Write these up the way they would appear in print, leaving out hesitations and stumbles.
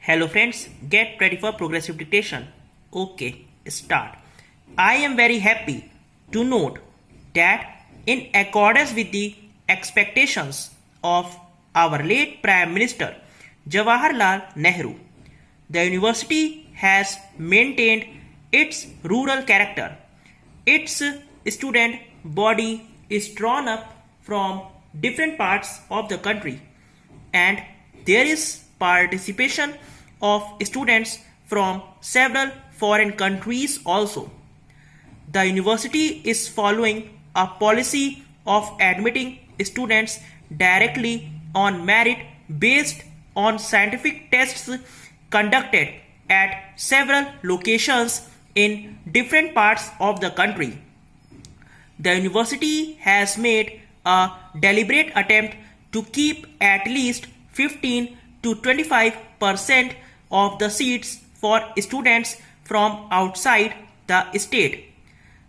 Hello friends, get ready for progressive dictation. Okay, start. I am very happy to note that in accordance with the expectations of our late Prime Minister Jawaharlal Nehru, the university has maintained its rural character. Its student body is drawn up from different parts of the country and there is participation of students from several foreign countries also. The university is following a policy of admitting students directly on merit based on scientific tests conducted at several locations in different parts of the country. The university has made a deliberate attempt to keep at least 15 to 25% of the seats for students from outside the state.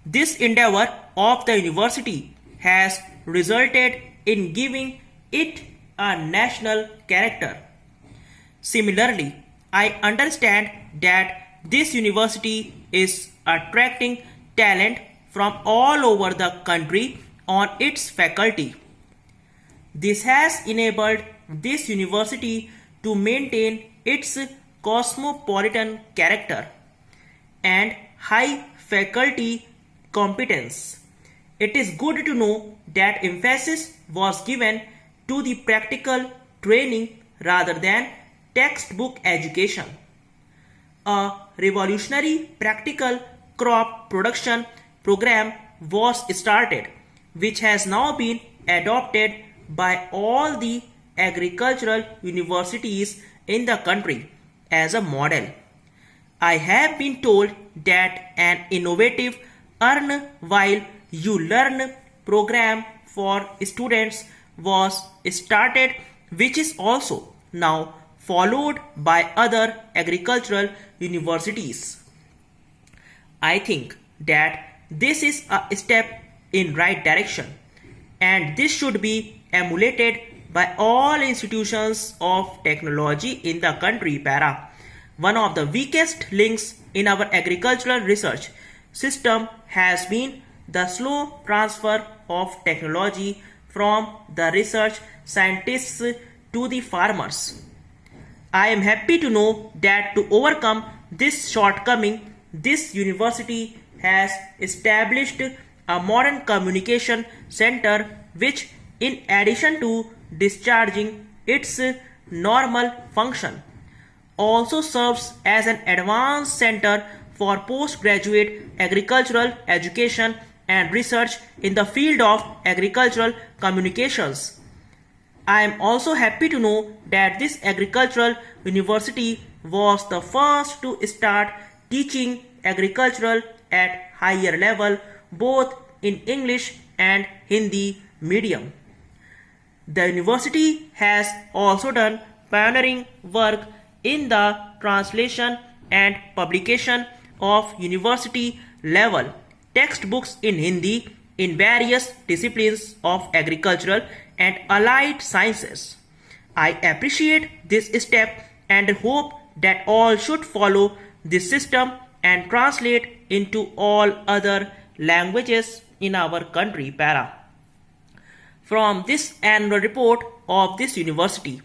This endeavor of the university has resulted in giving it a national character. Similarly, I understand that this university is attracting talent from all over the country on its faculty. This has enabled this university to maintain its cosmopolitan character and high faculty competence. It is good to know that emphasis was given to the practical training rather than textbook education. A revolutionary practical crop production program was started, which has now been adopted by all the agricultural universities in the country as a model. I have been told that an innovative Earn While You Learn program for students was started, which is also now followed by other agricultural universities. I think that this is a step in right direction and this should be emulated by all institutions of technology in the country. One of the weakest links in our agricultural research system has been the slow transfer of technology from the research scientists to the farmers. I am happy to know that to overcome this shortcoming, this university has established a modern communication center which, in addition to discharging its normal function, also serves as an advanced center for postgraduate agricultural education and research in the field of agricultural communications. I am also happy to know that this agricultural university was the first to start teaching agricultural at higher level both in English and Hindi medium. The university has also done pioneering work in the translation and publication of university level textbooks in Hindi in various disciplines of agricultural and allied sciences. I appreciate this step and hope that all should follow this system and translate into all other languages in our country. From this annual report of this university,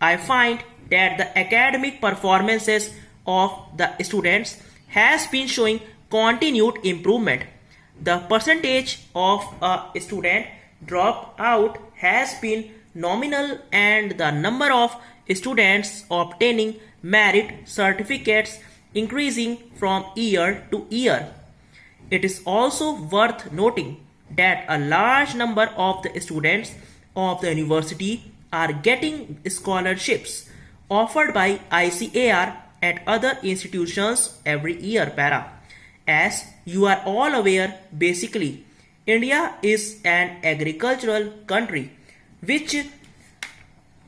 I find that the academic performances of the students has been showing continued improvement. The percentage of a student drop out has been nominal and the number of students obtaining merit certificates increasing from year to year. It is also worth noting that a large number of the students of the university are getting scholarships offered by ICAR at other institutions every year. As you are all aware, basically, India is an agricultural country which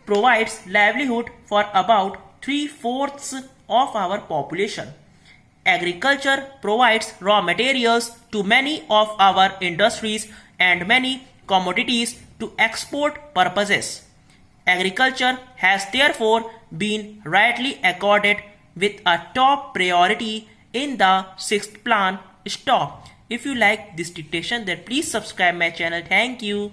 provides livelihood for about 3/4 of our population. Agriculture provides raw materials to many of our industries and many commodities to export purposes. Agriculture has therefore been rightly accorded with a top priority in the 6th plan. Stop. If you like this dictation, then please subscribe my channel. Thank you.